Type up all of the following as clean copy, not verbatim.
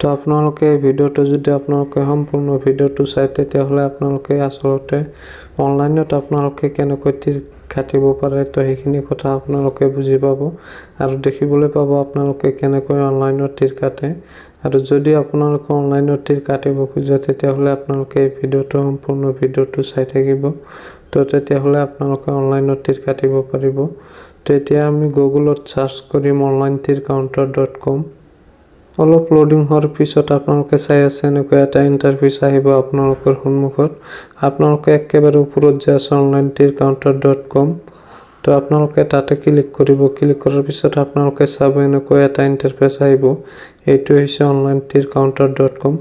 তো আপোনালোকে এই ভিডিওটো যদি আপোনালোকে সম্পূৰ্ণ ভিডিওটো চাই তেতিয়াহ'লে আপোনালোকে আসলতে অনলাইনত আপোনালোকে কেনেকৈ তীৰ কাটিব পাৰে তো সেইখিনি কথা আপোনালোকে বুজি পাব আৰু দেখিবলৈ পাব আপোনালোকে কেনেকৈ অনলাইনত তীৰ কাটে আৰু যদি আপোনালোকে অনলাইনত তীৰ কাটিব খোজে তেতিয়াহ'লে আপোনালোকে এই ভিডিওটো সম্পূৰ্ণ ভিডিওটো চাই থাকিব তো তেতিয়াহ'লে আপোনালোকে অনলাইনত তীৰ কাটিব পাৰিব তো এতিয়া আমি গুগলত সাৰ্চ কৰিম onlinetircounter.com অলপ লোডিং হোৱাৰ পিছত আপোনালোকে চাই আছে এনেকৈ এটা ইন্টাৰফেস আহিব আপোনালোকৰ সন্মুখত আপোনালোকে একেবাৰে ওপৰত যে আছে onlinetircounter.com তো আপোনালোকে তাতে ক্লিক কৰিব ক্লিক কৰাৰ পিছত আপোনালোকে চাব এনেকৈ এটা ইন্টাৰফেস আহিব এইটো হৈছে onlinetircounter.com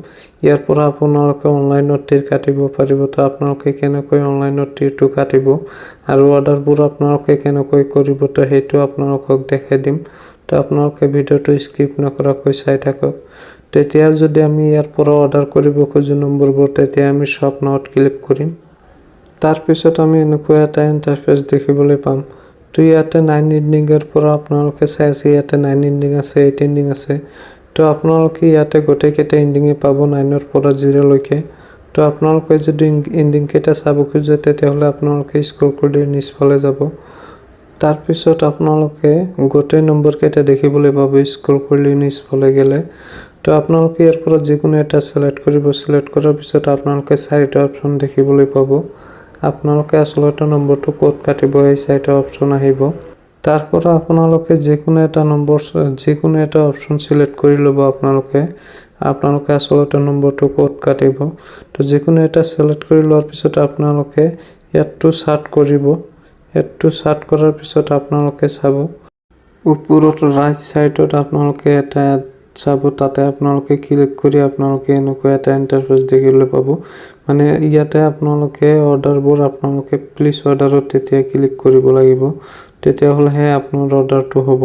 ইয়াৰ পৰা আপোনালোকে অনলাইনত তীৰ কাটিব পাৰিব তো আপোনালোকে কেনেকৈ অনলাইনত তীৰটো কাটিব আৰু অৰ্ডাৰবোৰ আপোনালোকে কেনেকৈ কৰিব তো হেতু আপোনালোকক দেখাই দিম তো আপোনালোকে ভিডিওটো স্কিপ নকৰাকৈ চাই থাকক তেতিয়া যদি আমি ইয়াৰ পৰা অৰ্ডাৰ কৰিব খোজো নম্বৰবোৰ তেতিয়া আমি শপ নাওত ক্লিক কৰিম তাৰ পিছত আমি এনেকৈ এটা ইন্টাৰফেস দেখিবলৈ পাম তো ইয়াতে 9 এন্ডিংৰ পৰা আপোনালোকে চাই আছে ইয়াতে 9 এন্ডিং আছে 8 এন্ডিং আছে তো আপোনালোকে ইয়াতে গোটেই কেইটা এন্ডিংে পাব 9 ৰ পৰা 0 লৈকে তো আপোনালোকে যদি এন্ডিং কেইটা চাব খোজে তেতিয়াহ'লে আপোনালোকে স্ক্ৰল কৰি নিচফালে যাব তাৰ পিছত আপোনালোকে গোটেই নম্বৰ কেইটা দেখিবলৈ পাব স্ক্ৰল কৰি নিচফালে গেলে তো আপোনালোকে ইয়াৰ পৰা যিকোনো এটা সিলেক্ট কৰিব সিলেক্ট কৰাৰ পিছত আপোনালোকে চাৰিটা অপচন দেখিবলৈ পাব আপোনালোকে আসলতে নম্বৰটো কোড কাটিব এই চাৰিটা অপচন আহিব তাৰ পৰা আপোনালোকে যিকোনো এটা নম্বৰ যিকোনো এটা অপচন সিলেক্ট কৰি লব আপোনালোকে আসলতে নম্বৰটো কোড কাটিব তো যিকোনো এটা সিলেক্ট কৰি লোৱাৰ পিছত আপোনালোকে ইয়াতটো সাৰ্চ কৰিব এটো সাৰ্চ কৰাৰ পিছত আপোনালোকে চাব ওপৰত ৰাইট সাইডত আপোনালোকে এটা চাব তাতে আপোনালোকে ক্লিক কৰি আপোনালোকে এনেকৈ এটা ইন্টাৰফেস দেখিবলৈ পাব মানে ইয়াতে আপোনালোকে অৰ্ডাৰবোৰ আপোনালোকে প্লিজ অৰ্ডাৰত তেতিয়া ক্লিক কৰিব লাগিব তেতিয়া হ'লে আপোনাৰ অৰ্ডাৰটো হ'ব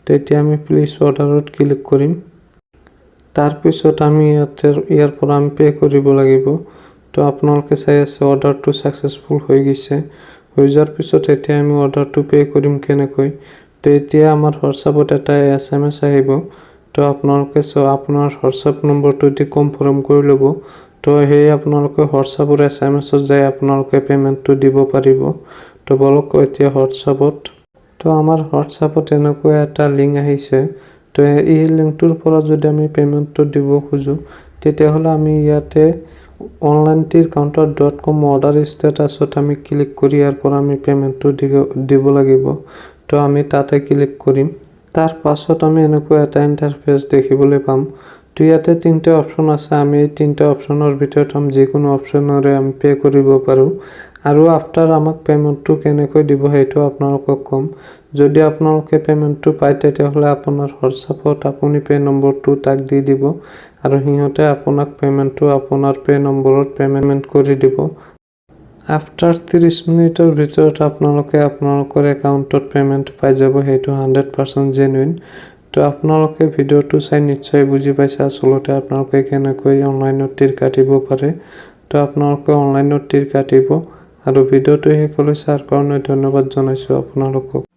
তেতিয়া আমি প্লিজ অৰ্ডাৰত ক্লিক কৰিম তাৰ পিছত আমি ইয়াৰ পৰা আমি পে কৰিব লাগিব তো আপোনালোকে চাই আছে অৰ্ডাৰটো সাকসেসফুল হৈ গৈছে হৈ যোৱাৰ পিছত এতিয়া আমি অৰ্ডাৰটো পে কৰিম কেনেকৈ তো এতিয়া আমাৰ WhatsAppত এটা SMS আহিব তো আপোনালোকে আপোনাৰ হোৱাটছআপ নম্বৰটো দি কনফাৰ্ম কৰি ল'ব। তো সেই আপোনালোকে হোৱাটছআপৰ SMS-ত যাই আপোনালোকে পে'মেণ্টটো দিব পাৰিব। তো বলক এতিয়া হোৱাটছআপত, তো আমাৰ হোৱাটছআপত এনেকুৱা এটা লিংক আহিছে। তো এই লিংকটোৰ পৰা যদি আমি পে'মেণ্টটো দিব খোজোঁ তেতিয়াহ'লে আমি ইয়াতে onlinetircounter.com অৰ্ডাৰ ষ্টেটাছত আমি ক্লিক কৰি ইয়াৰ পৰা আমি পে'মেণ্টটো দিব লাগিব। তো আমি তাতে ক্লিক কৰিম। তাৰ পাছত আমি এনেকুৱা এটা ইণ্টাৰফেচ দেখিবলৈ পাম। তো ইয়াতে 3টা অপশ্যন আছে। আমি এই 3টা অপশ্যনৰ ভিতৰত যিকোনো অপশ্যনৰে আমি পে' কৰিব পাৰোঁ। আৰু আফটাৰ আমাক পে'মেণ্টটো কেনেকৈ দিব সেইটো আপোনালোকক ক'ম। যদি আপোনালোকে পে'মেণ্টটো পায় তেতিয়াহ'লে আপোনাৰ হোৱাটছআপত আপুনি পে' নম্বৰটো তাক দি দিব আৰু সিহঁতে আপোনাক পে'মেণ্টটো আপোনাৰ পে' নম্বৰত পে'মেণ্ট কৰি দিব। আফটাৰ 30 মিনিটৰ ভিতৰত আপোনালোকৰ একাউণ্টত পে'মেণ্ট পাই যাব। সেইটো 100% জেনুইন। তো আপোনালোকে ভিডিঅ'টো চাই নিশ্চয় বুজি পাইছে আচলতে আপোনালোকে কেনেকৈ অনলাইনত তীৰ কাটিব পাৰে। তো আপোনালোকে অনলাইনত তীৰ কাটিব আৰু ভিডিঅ'টো শেষলৈ চোৱাৰ কাৰণে ধন্যবাদ জনাইছোঁ আপোনালোকক।